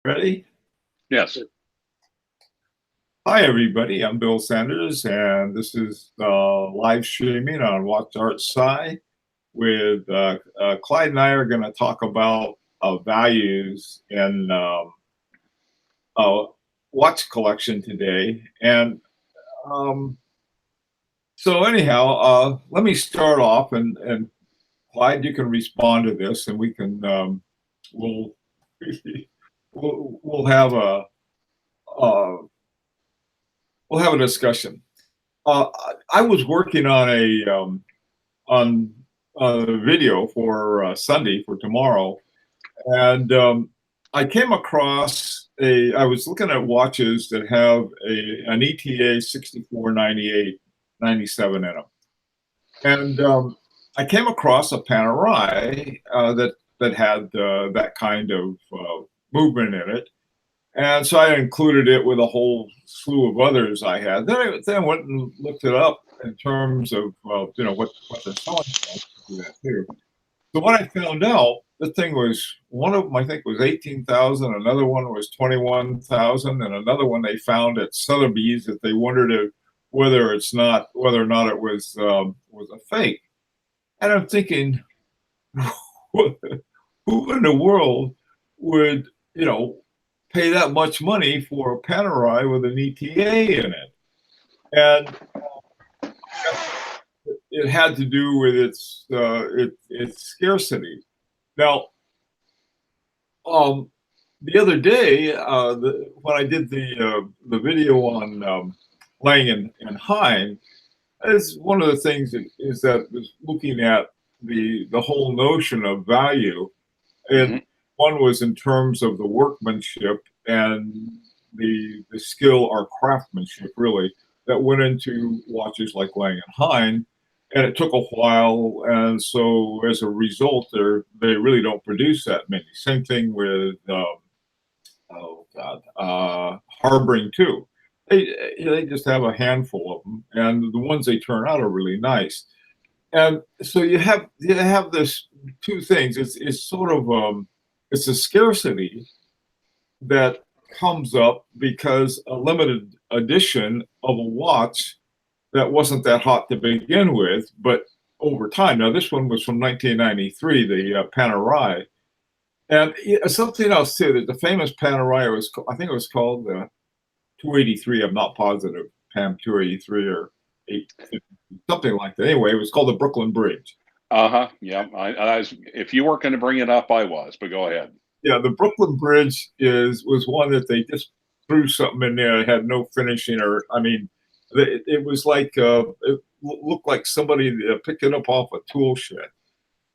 Ready? Yes. Hi, everybody. I'm Bill Sanders, and this is live streaming on Watch Art Sci. With Clyde and I are going to talk about values in uh, watch collection today. And um, so, anyhow, let me start off, and Clyde, you can respond to this, and we can we'll we'll have a uh, we'll have a discussion. Uh, I was working on on a video for Sunday for tomorrow, and I came across I was looking at watches that have an ETA 6498 97 in them, and I came across a Panerai that had that kind of movement in it. And so I included it with a whole slew of others I had. Then I went and looked it up in terms of what they're selling for. Do that too. So what I found out, the thing was one of them I think was 18,000, another one was 21,000, and another one they found at Sotheby's that they wondered whether or not it was a fake. And I'm thinking, who in the world would pay that much money for a Panerai with an ETA in it? And it had to do with its scarcity. Now, the other day, when I did the video on Lang and Hein, is one of the things is that was looking at the whole notion of value, and one was in terms of the workmanship and the skill or craftsmanship really that went into watches like Lang and Hein, and it took a while, and so as a result, they really don't produce that many. Same thing with Harboring too. They just have a handful of them, and the ones they turn out are really nice. And so you have this two things. It's sort of it's a scarcity that comes up because a limited edition of a watch that wasn't that hot to begin with, but over time. Now this one was from 1993, the Panerai, and something else too. That the famous Panerai I think it was called 283. I'm not positive. Pam 283 or 850, something like that. Anyway, it was called the Brooklyn Bridge. Yeah. If you weren't going to bring it up, I was. But go ahead. Yeah, the Brooklyn Bridge was one that they just threw something in there. It had no finishing, or I mean, it was like it looked like somebody picked it up off a tool shed,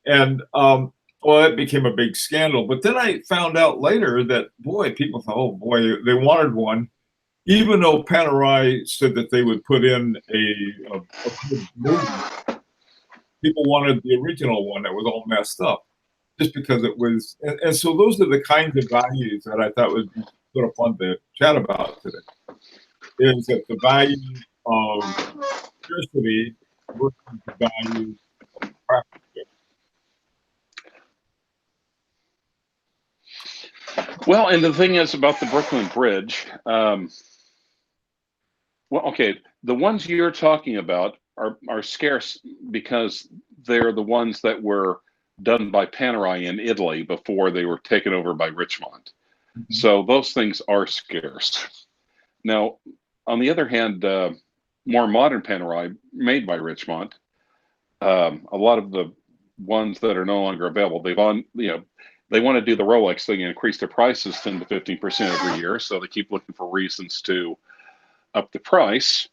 and well, it became a big scandal. But then I found out later that people thought, oh boy, they wanted one, even though Panerai said that they would put in a movie. People wanted the original one that was all messed up, just because it was. And so those are the kinds of values that I thought would be sort of fun to chat about today. Is that the value of scarcity versus the value of craftsmanship? Well, and the thing is about the Brooklyn Bridge. Well, okay, the ones you're talking about are scarce because they're the ones that were done by Panerai in Italy before they were taken over by Richemont. So those things are scarce. Now, on the other hand, more modern Panerai made by Richemont, a lot of the ones that are no longer available, they want to do the Rolex thing and increase their prices 10 to 15% every year. So they keep looking for reasons to up the price.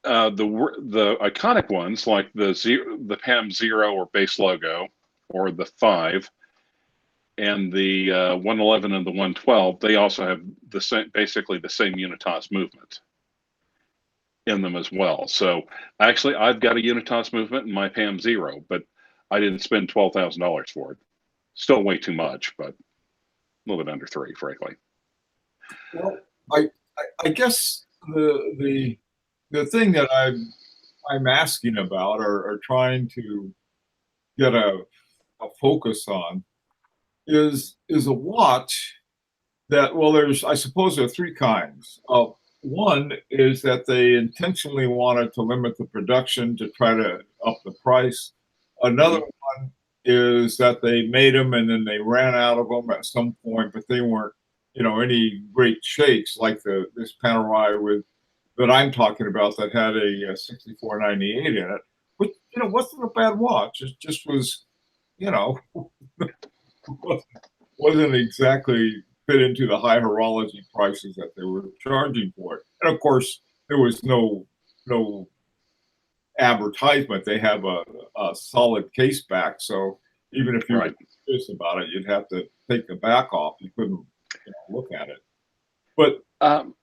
The iconic ones like the PAM Zero or base logo, or the 5, and the 111 and the 112, they also have basically the same Unitas movement in them as well. So actually, I've got a Unitas movement in my PAM Zero, but I didn't spend $12,000 for it. Still way too much, but a little bit under $3,000, frankly. Well, I guess the thing that I'm asking about or trying to get a focus on is a watch that, well, I suppose there are three kinds. One is that they intentionally wanted to limit the production to try to up the price. Another Mhm. one is that they made them and then they ran out of them at some point, but they weren't, any great shakes like this Panerai that I'm talking about that had a 6498 in it, which wasn't a bad watch. It just was, you know, wasn't exactly fit into the high horology prices that they were charging for it. And of course, there was no advertisement. They have a solid case back, so even if you were Right. curious about it, you'd have to take the back off. You couldn't look at it. But Um,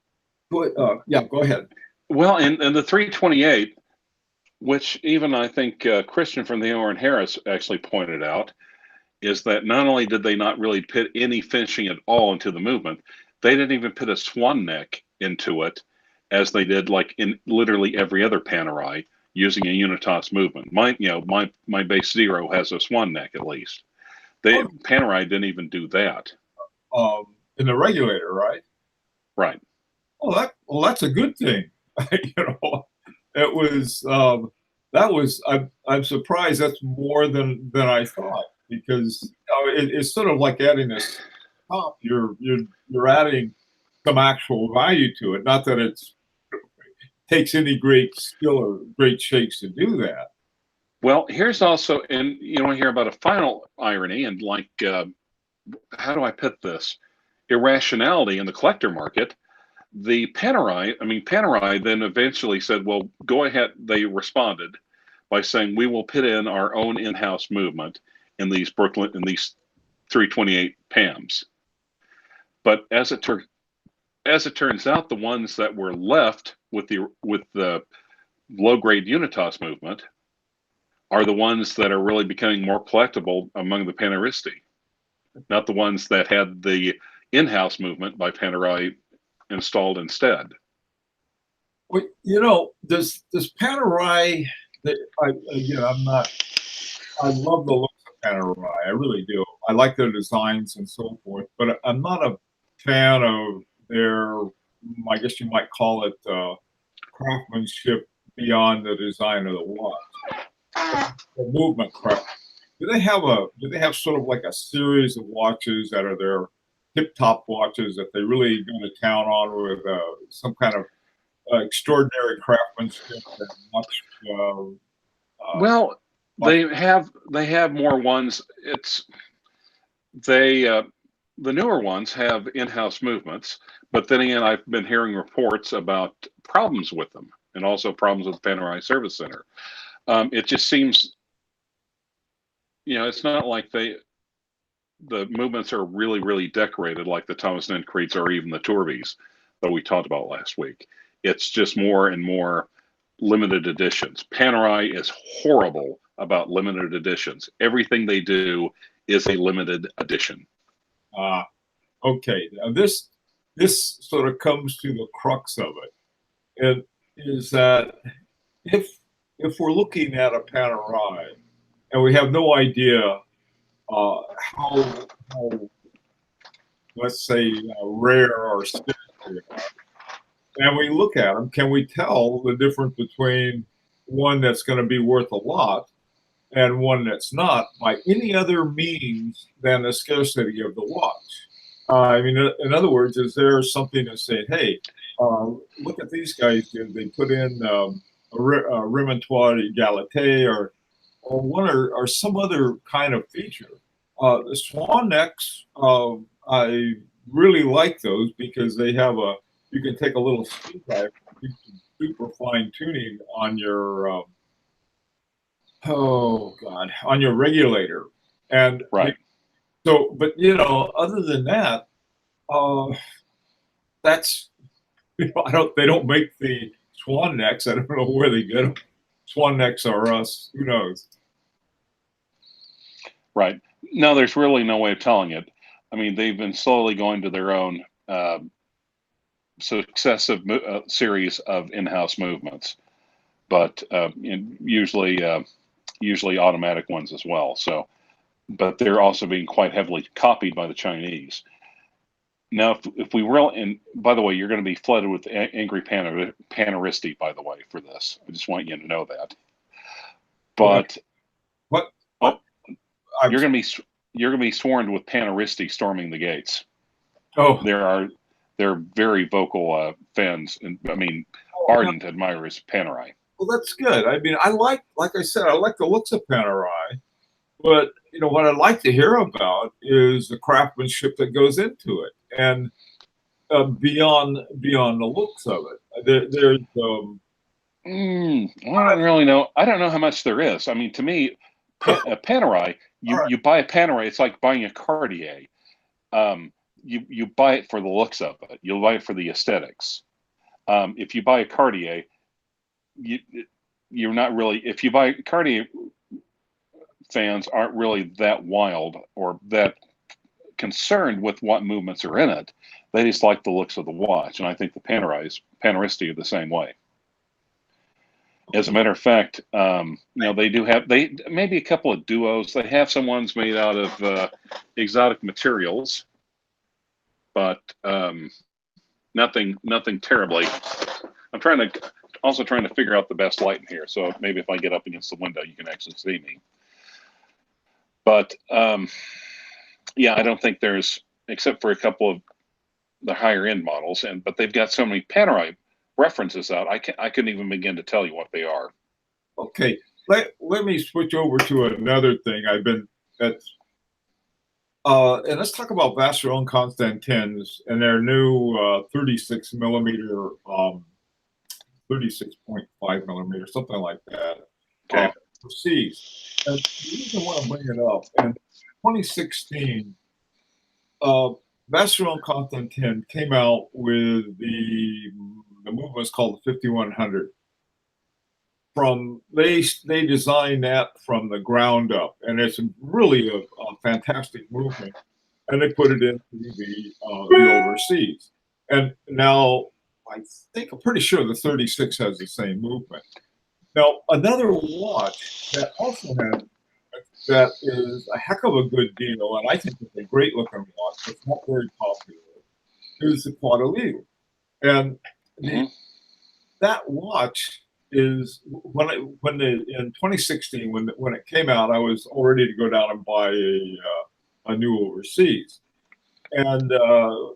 yeah, go ahead. well, and the 328, which even I think Christian from the Owen Harris actually pointed out, is that not only did they not really put any finishing at all into the movement, they didn't even put a swan neck into it as they did like in literally every other Panerai using a Unitas movement. My base zero has a swan neck at least. Panerai didn't even do that. In the regulator, right? Right. That's a good thing. It was I'm surprised that's more than I thought because it's sort of like adding this top. You're adding some actual value to it. Not that it takes any great skill or great shakes to do that. Well, here's also, and you want to hear about a final irony and like, how do I put this? Irrationality in the collector market. Panerai then eventually said, well, go ahead. They responded by saying, we will put in our own in-house movement in these 328 PAMs. But as it turns out, the ones that were left with the low-grade Unitas movement are the ones that are really becoming more collectible among the Paneristi, not the ones that had the in-house movement by Panerai installed instead. Well, does Panerai? I'm not. I love the looks of Panerai. I really do. I like their designs and so forth, but I'm not a fan of their. I guess you might call it craftsmanship beyond the design of the watch. The movement craft. Do they have sort of like a series of watches that are their tip top watches that they really go to town on with some kind of extraordinary craftsmanship and much Well, much they have more ones. The newer ones have in-house movements, but then again, I've been hearing reports about problems with them and also problems with Panerai Service Center. It just seems, it's not like the movements are really, really decorated like the Thomas Creeds or even the Torvies that we talked about last week. It's just more and more limited editions. Panerai is horrible about limited editions. Everything they do is a limited edition. okay. Now this sort of comes to the crux of it. It is that if we're looking at a Panerai and we have no idea how let's say rare or scarce they are, and we look at them, can we tell the difference between one that's going to be worth a lot and one that's not by any other means than the scarcity of the watch? In other words, is there something to say, hey, look at these guys, they put in a remontoire égalité or one or some other kind of feature. The swan necks, I really like those because they have you can take a little screwdriver, do some super fine tuning on your, oh God, on your regulator. And Right. so, but other than that, uh, that's, they don't make the swan necks. I don't know where they get them. Swan necks are us. Who knows? Right. No, there's really no way of telling it. I mean, they've been slowly going to their own successive series of in-house movements, but usually automatic ones as well. So, but they're also being quite heavily copied by the Chinese. Now, if we really, and by the way, you're going to be flooded with angry paneristi, by the way, for this. I just want you to know that. What? But What? oh, I'm, you're going to be swarmed with paneristi storming the gates. oh, They're very vocal fans, and I mean, oh, ardent admirers of Panerai. well, that's good. I mean, like I said, I like the looks of Panerai, but what I'd like to hear about is the craftsmanship that goes into it, and beyond the looks of it. There's I don't really know. I don't know how much there is. I mean, to me, a Panerai, all right. you buy a Panerai, it's like buying a Cartier. You buy it for the looks of it. You'll buy it for the aesthetics. If you buy a Cartier, you're not really. If you buy Cartier, fans aren't really that wild or that concerned with what movements are in it. They just like the looks of the watch, and I think the Paneristi are the same way. As a matter of fact, they do have maybe a couple of duos. They have some ones made out of exotic materials, but nothing terribly. I'm trying to figure out the best light in here. So maybe if I get up against the window, you can actually see me. But yeah, I don't think there's, except for a couple of the higher end models, but they've got so many Panerai references out. I couldn't even begin to tell you what they are. Okay. Let me switch over to another thing. That's and let's talk about Vacheron Constantins and their new 36 millimeter, 36.5 millimeter, something like that. Okay. Overseas. And the reason why I'm bringing it up, in 2016, Vacheron Constantin came out with the movement was called the 5100. They designed that from the ground up, and it's really a fantastic movement. And they put it into the overseas. And now I'm pretty sure the 36 has the same movement. Now another watch that also has that is a heck of a good deal, and I think it's a great looking watch. It's not very popular. Is the Quadrille, and that watch is in 2016 when it came out, I was all ready to go down and buy a new overseas, and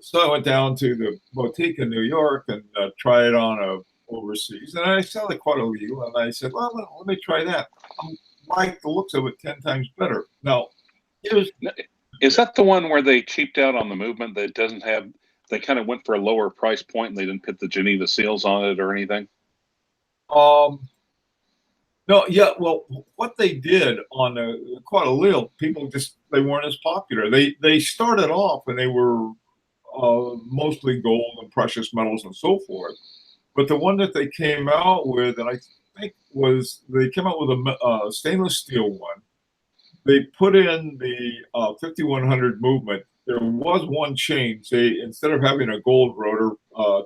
so I went down to the boutique in New York and try it on overseas, and I saw the Quadrille, and I said, well, let me try that. I like the looks of it 10 times better. Now, is that the one where they cheaped out on the movement that doesn't have? They kind of went for a lower price point and they didn't put the Geneva seals on it or anything. No, yeah. Well, what they did on the Quadrille, people they weren't as popular. They started off and they were mostly gold and precious metals and so forth. But the one that they came out with, and I think they came out with a stainless steel one. They put in the 5100 movement. There was one change. They, instead of having a gold rotor,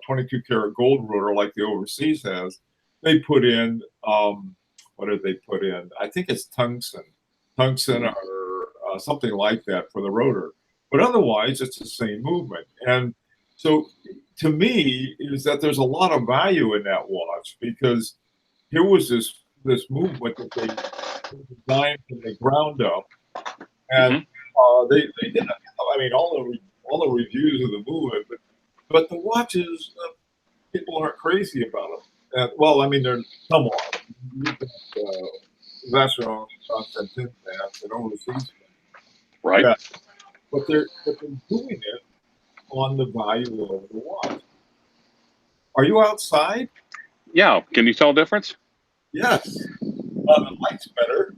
22 karat gold rotor like the overseas has, they put in what did they put in? I think it's tungsten or something like that for the rotor. But otherwise, it's the same movement. And so, to me, is that there's a lot of value in that watch, because here was this movement that they designed from the ground up, and they did. I mean, all the reviews of the movement, but the watches, people aren't crazy about them. Well, I mean, they're somewhat. Vacheron Constantin fans and overseas, right? Yeah. But they're doing it on the value of the watch. Are you outside? Yeah. Can you tell a difference? Yes. The light's better.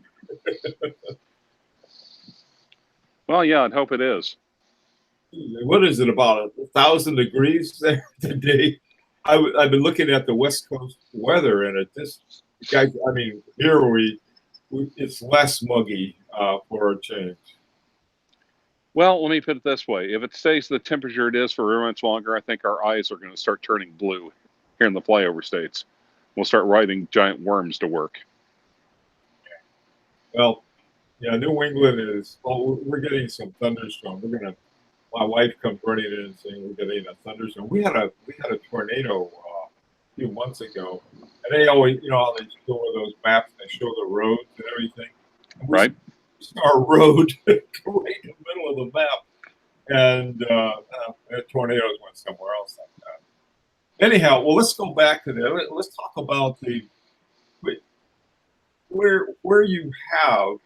Well, yeah, I'd hope it is. What is it, about 1,000 degrees there today? I've been looking at the West Coast weather, and guys, I mean, here it's less muggy for a change. Well, let me put it this way: if it stays the temperature it is for very much longer, I think our eyes are going to start turning blue here in the flyover states. We'll start riding giant worms to work. Well, yeah, New England is. Well, we're getting some thunderstorms. We're gonna my wife comes running in and saying we're getting a thunderstorm. We had a tornado a few months ago, and they always, how they show those maps and they show the roads and everything. And we Right. saw our road right in the middle of the map, and the tornadoes went somewhere else like that. Anyhow, well, let's go back to that. Let's talk about where you have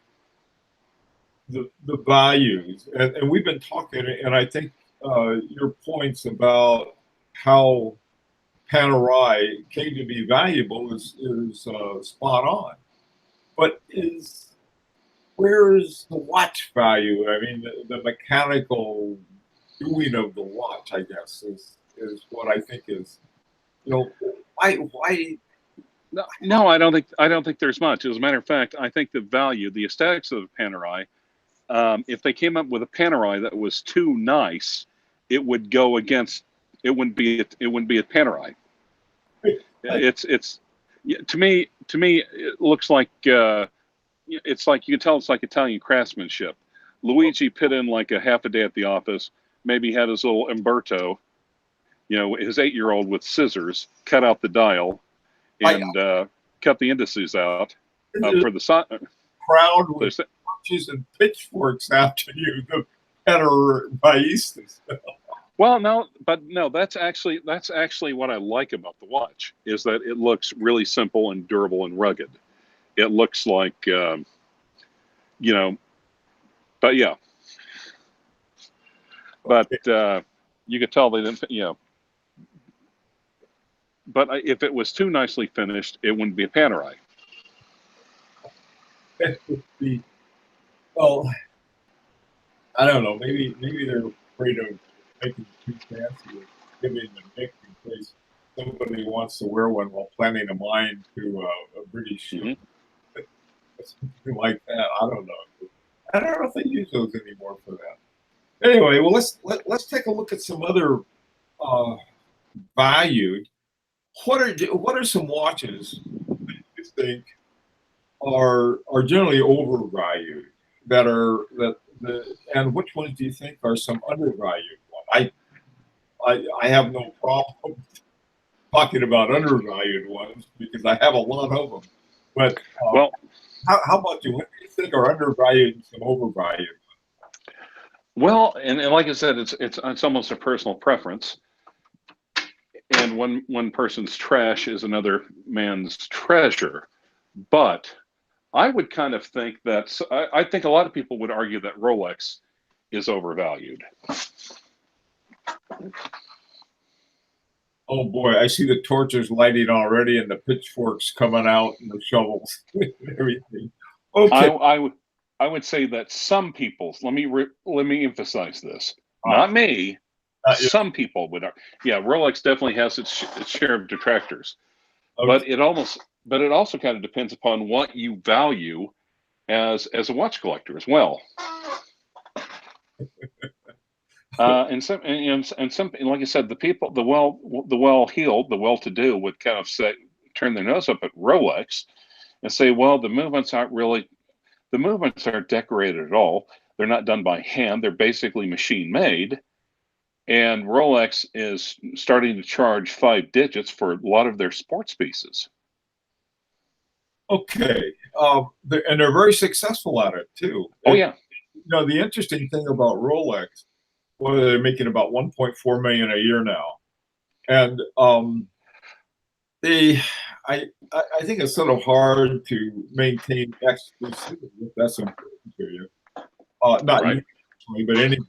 the values, and we've been talking, and I think your points about how Panerai came to be valuable is spot on. But where is the watch value? I mean, the mechanical doing of the watch, I guess, is what I think is, why. No, I don't think there's much. As a matter of fact, I think the value, the aesthetics of Panerai, if they came up with a Panerai that was too nice, it would go against. It wouldn't be a Panerai. It's to me it looks like it's like you can tell it's like Italian craftsmanship. Luigi put in like a half a day at the office, maybe had his little Umberto, his 8-year-old with scissors, cut out the dial and cut the indices out for the crowd with torches and pitchforks after you, the Panerai-istas. Well, no, that's actually what I like about the watch is that it looks really simple and durable and rugged. It looks like, but yeah, but you could tell they didn't, But if it was too nicely finished, it wouldn't be a Panerai. It would be, well, I don't know. Maybe they're afraid of making it too fancy, or giving the nick in case somebody wants to wear one while planning a mine to a British ship. Something like that. I don't know. I don't know if they use those anymore for that. Anyway, well, let's take a look at some other valued. What are some watches that you think are generally overvalued? And which ones do you think are some undervalued ones? I have no problem talking about undervalued ones because I have a lot of them. But well, how about you? What do you think are undervalued and some overvalued? Well, and like I said, it's almost a personal preference. And one person's trash is another man's treasure. But I would kind of think that I think a lot of people would argue that Rolex is overvalued. Oh boy, I see the torches lighting already and the pitchforks coming out and the shovels and everything. Okay. I would say that some people, let me emphasize this, not me, some people would, Rolex definitely has its share of detractors, but it also kind of depends upon what you value as a watch collector as well. And some, like I said, the people, the well-heeled, the well-to-do would kind of turn their nose up at Rolex and say, well, the movements aren't decorated at all. They're not done by hand. They're basically machine made. And Rolex is starting to charge 5 digits for a lot of their sports pieces. Okay. And they're very successful at it too. Oh, yeah. The interesting thing about Rolex, well, they're making about 1.4 million a year now. And I think it's sort of hard to maintain exclusivity if that's important to you. Not right. You personally, but anyway.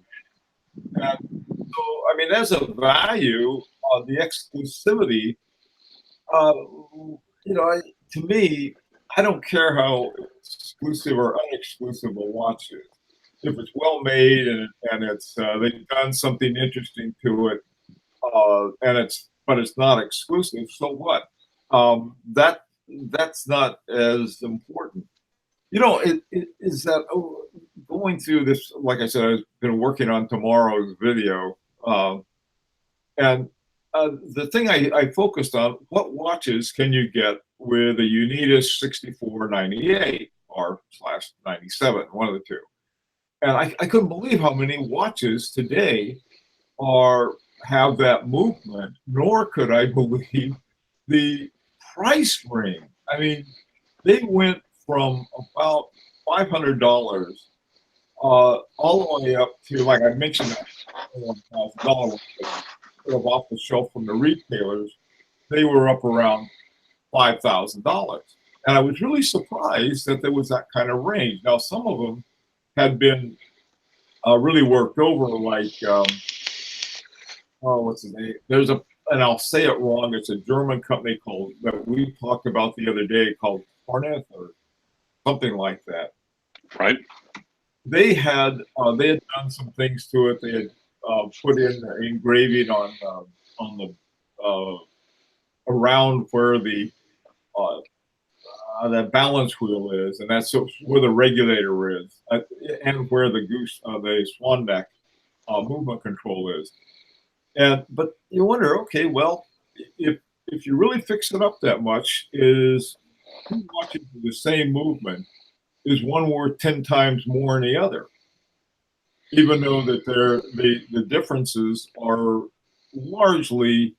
So, I mean, there's a value on the exclusivity. To me, I don't care how exclusive or unexclusive a watch is. If it's well made and it's they've done something interesting to it, but it's not exclusive. So what? That's not as important. It is that going through this. Like I said, I've been working on tomorrow's video, and the thing I focused on: what watches can you get with a Unitas 6498 or /97, one of the two. and I couldn't believe how many watches today are have that movement, nor could I believe the price range. I mean, they went from about $500 all the way up to, like I mentioned, that $1,000 sort of off the shelf from the retailers. They were up around $5,000, and I was really surprised that there was that kind of range. Now, some of them had been really worked over, like oh, what's his name? There's a, and I'll say it wrong. It's a German company called that we talked about the other day called Horneth or something like that. Right. They had done some things to it. They had put in engraving on the around where uh, the balance wheel is, and that's where the regulator is, and where the swan neck movement control is. And but you wonder, okay, well, if you really fix it up that much, is two watches with the same movement, is one worth 10 times more than the other, even though that the differences are largely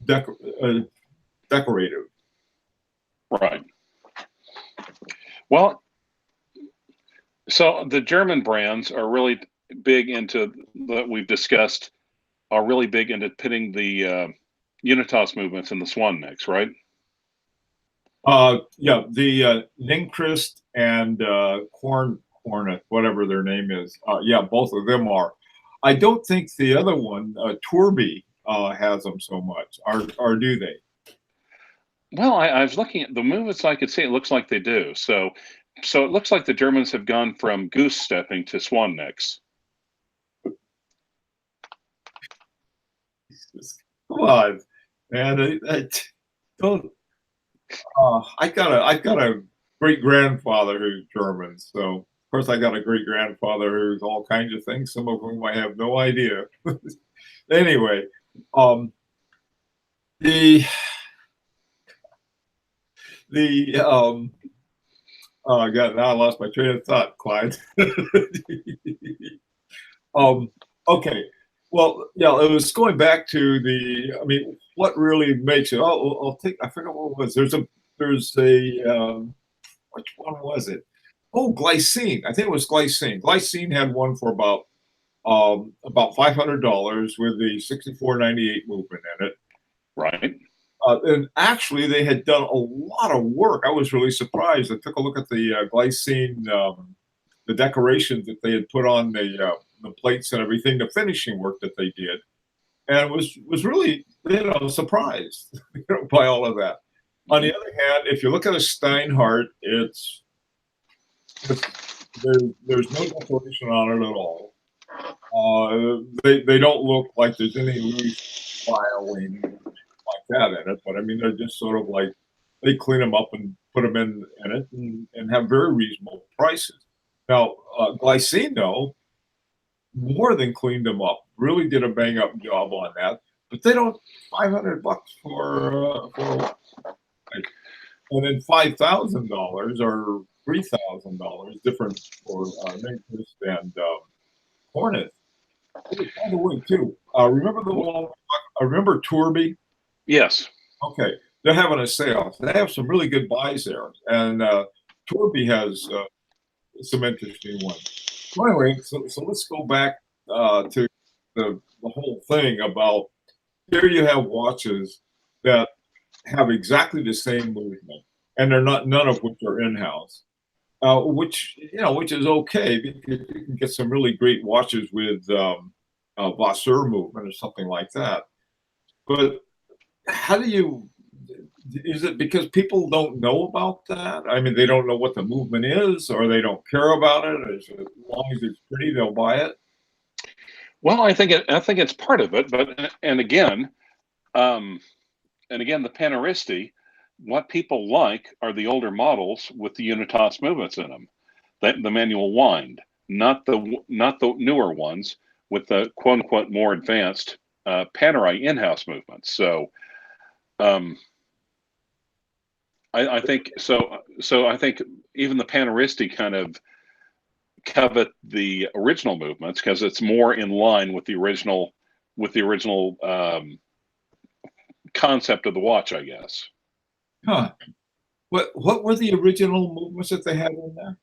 decorative. Right. Well, so the German brands are really big into that we've discussed are really big into pitting the Unitas movements and the swan necks, right? Yeah, the Ninkrist and Cornet, whatever their name is. Yeah, both of them are. I don't think the other one, Torby, has them so much, or do they? Well, I was looking at the movements I could see. It looks like they do. So it looks like the Germans have gone from goose stepping to swan necks. Come on, man. Don't. I've got a great grandfather who's German, so of course I got a great grandfather who's all kinds of things. Some of whom I have no idea. Anyway, um, the the oh God, now I lost my train of thought, Clyde. um, okay, well, yeah, it was going back to the. I mean, what really makes it? Oh, I'll take. I forgot what it was. There's a which one was it? Oh, glycine. I think it was glycine. Glycine had one for about $500 with the 6498 movement in it. Right. And actually, they had done a lot of work. I was really surprised. I took a look at the glycine, the decorations that they had put on the plates and everything, the finishing work that they did, and was really surprised by all of that. On the other hand, if you look at a Steinhardt, there's no decoration on it at all. They don't look like there's any loose filing like that in it, but I mean they're just sort of like they clean them up and put them in it and have very reasonable prices. Now Glycine though more than cleaned them up, really did a bang up job on that, but they don't $500 for and then $5,000 or $3,000 different for Ninquist and Hornet. By the way, too, remember the one? Remember Torby? Yes. Okay, they're having a sale. They have some really good buys there, and Torby has some interesting ones. So anyway, so let's go back to the whole thing about here you have watches that have exactly the same movement, and they're not none of which are in house. Which is okay because you can get some really great watches with Vasseur movement or something like that. But how do you? Is it because people don't know about that? I mean, they don't know what the movement is, or they don't care about it. Or as long as it's pretty, they'll buy it. Well, I think it's part of it, but um, and again, the Panaristi, what people like are the older models with the Unitas movements in them, the manual wind, not the newer ones with the quote unquote more advanced Panerai in-house movements. So um, I think so. So I think even the Panaristi kind of covet the original movements because it's more in line with the original concept of the watch, I guess. Huh. What were the original movements that they had in there?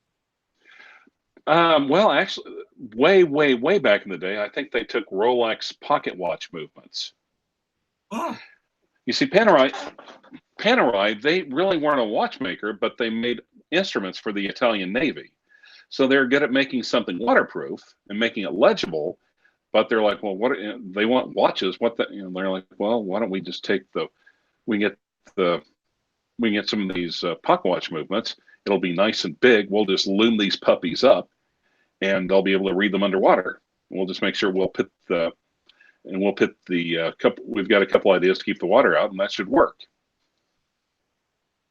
Well, actually, way back in the day, I think they took Rolex pocket watch movements. Ah, You see, Panerai, they really weren't a watchmaker, but they made instruments for the Italian Navy. So they're good at making something waterproof and making it legible. But they're like, well, what they want watches? What the? They're like, well, why don't we just take we get the we can get some of these pocket watch movements. It'll be nice and big. We'll just loom these puppies up, and they'll be able to read them underwater. We'll just make sure we'll put the couple. We've got a couple ideas to keep the water out, and that should work.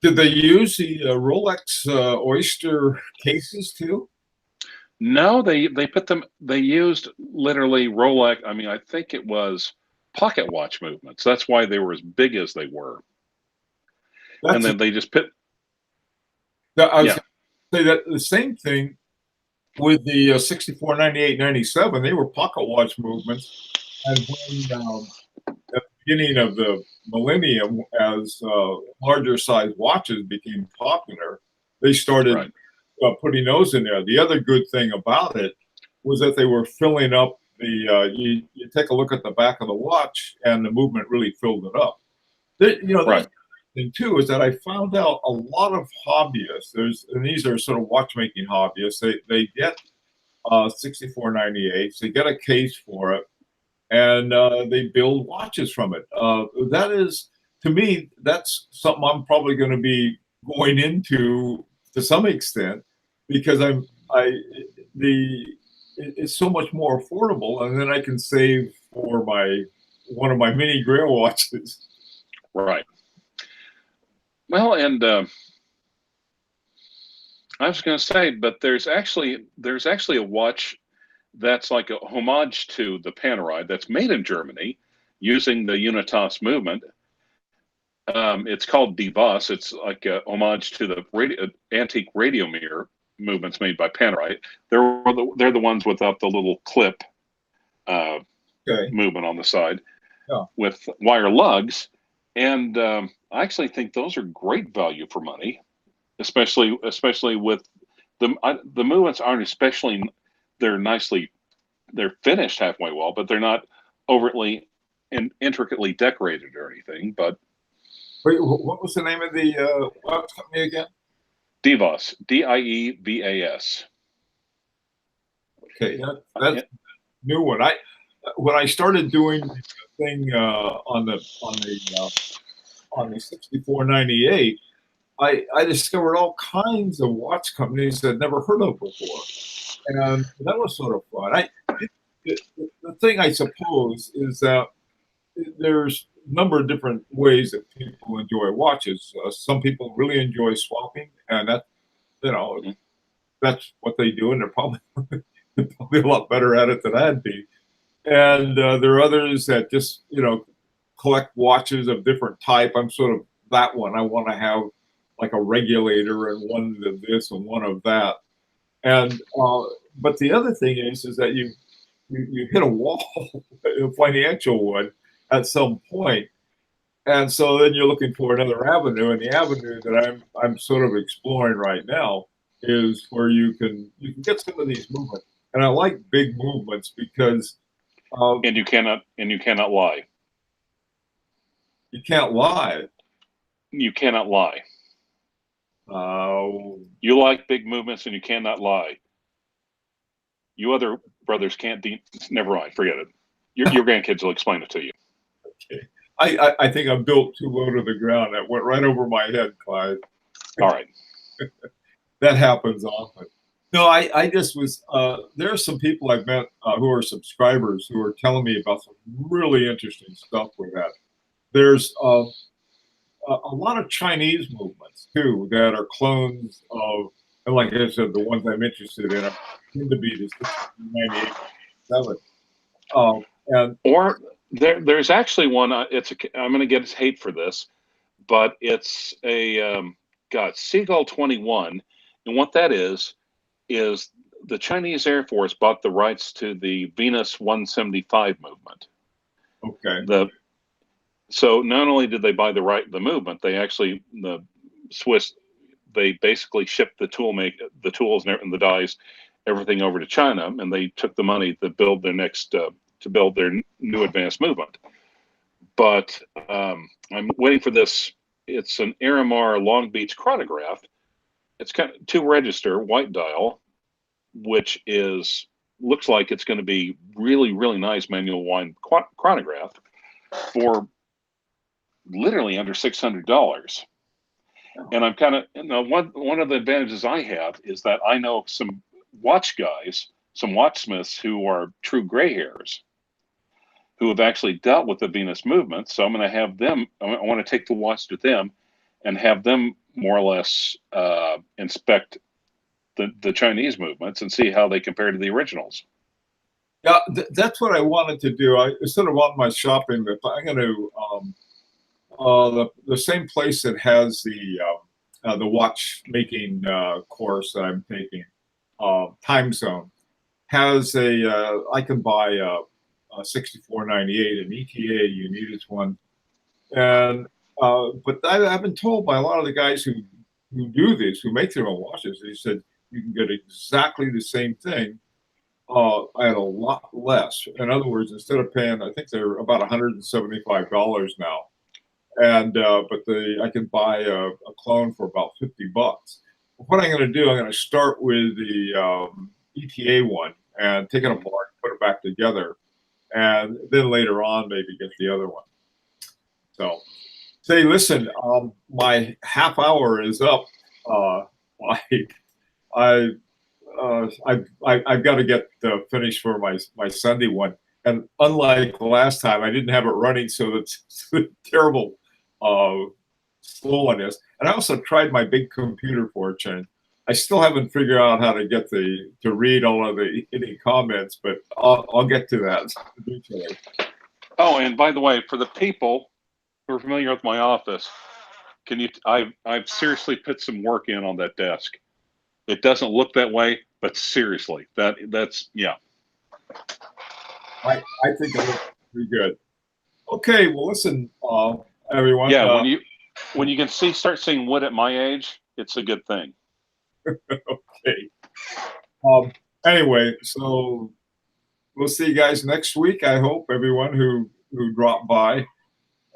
did they use the Rolex Oyster cases too? No, they put them. They used literally Rolex. I mean, I think it was pocket watch movements. That's why they were as big as they were. And then they just put. I was going to say that the same thing with the 64, 98, 97. They were pocket watch movements, and when at the beginning of the millennium, as larger size watches became popular, they started putting those in there. The other good thing about it was that they were filling up the. You take a look at the back of the watch, and the movement really filled it up. The thing too is that I found out a lot of hobbyists. And these are sort of watchmaking hobbyists. They get 6498s. They get a case for it, and they build watches from it. That is, to me, that's something I'm probably going to be going into to some extent, because it's so much more affordable, and then I can save for one of my mini Grail watches. Right. Well, and I was going to say, but there's actually a watch that's like a homage to the Panerai that's made in Germany using the Unitas movement. It's called Die Was. It's like a homage to the antique radio mirror movements made by Panerai. They're the ones without the little clip movement on the side with wire lugs. And I actually think those are great value for money, especially with the movements aren't especially. They're finished halfway well, but they're not overtly and intricately decorated or anything. But wait, what was the name of the watch company again? Dievas, Dievas. Okay, that's a new one. When I started doing the thing on the 6498, I discovered all kinds of watch companies that I'd never heard of before, and that was sort of fun. The thing, I suppose, is that there's a number of different ways that people enjoy watches. Some people really enjoy swapping, and that's what they do, and they're probably a lot better at it than I'd be. And there are others that just collect watches of different type. I'm sort of that one. I want to have like a regulator and one of this and one of that. And but the other thing is that you hit a wall, a financial one, at some point, and so then you're looking for another avenue. And the avenue that I'm sort of exploring right now is where you can get some of these movements. And I like big movements because and you cannot lie. You can't lie. You cannot lie. You like big movements, and you cannot lie. You other brothers can't. Never mind. Forget it. Your grandkids will explain it to you. Okay. I think I'm built too low to the ground. That went right over my head, Clyde. All right. That happens often. No, I just was. There are some people I've met who are subscribers who are telling me about some really interesting stuff with that. There's a lot of Chinese movements too that are clones of, and like I said, the ones I'm interested in tend to be the 1698, and or there's actually one. I'm going to get hate for this, but it's a Seagull 21, and what that is the Chinese Air Force bought the rights to the Venus 175 movement. Okay. So not only did they buy the movement, they actually, the Swiss, they basically shipped the tools and the dies, everything over to China, and they took the money to build their new advanced movement. But I'm waiting for this. It's an Aramar Long Beach chronograph. It's kind of 2-register white dial, which looks like it's going to be really, really nice manual wind chronograph for literally under $600. And I'm kind of, one of the advantages I have is that I know some watch guys, some watchsmiths who are true gray hairs, who have actually dealt with the Venus movement. So I'm going to have them, I want to take the watch to them and have them more or less inspect the Chinese movements and see how they compare to the originals. Yeah, that's what I wanted to do. I sort of want my shopping, but I'm going to the same place that has the watchmaking course that I'm taking, Time Zone, has I can buy a 6498, an ETA unit one, and but I've been told by a lot of the guys who do this, who make their own watches, they said you can get exactly the same thing at a lot less. In other words, instead of paying, I think they're about $175 now, and but I can buy a clone for about $50. What I'm going to do, I'm going to start with the ETA one and take it apart, put it back together, and then later on maybe get the other one. So, say, listen, my half hour is up. I've got to get finished for my Sunday one. And unlike the last time, I didn't have it running, so that's terrible slow on this. And I also tried my big computer for a change. I still haven't figured out how to get to read all of any comments, but I'll get to that eventually. Oh, and by the way, for the people who are familiar with my office, I've seriously put some work in on that desk. It doesn't look that way, but seriously, that's yeah. I think it looks pretty good. Okay, well, listen, everyone. Yeah, when you can start seeing wood at my age, it's a good thing. Okay. Anyway, so we'll see you guys next week. I hope everyone who dropped by.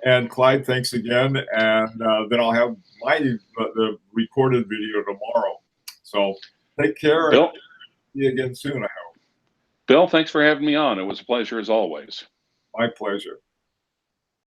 And Clyde, thanks again. And then I'll have the recorded video tomorrow. So take care. Bill, and see you again soon, I hope. Bill, thanks for having me on. It was a pleasure as always. My pleasure.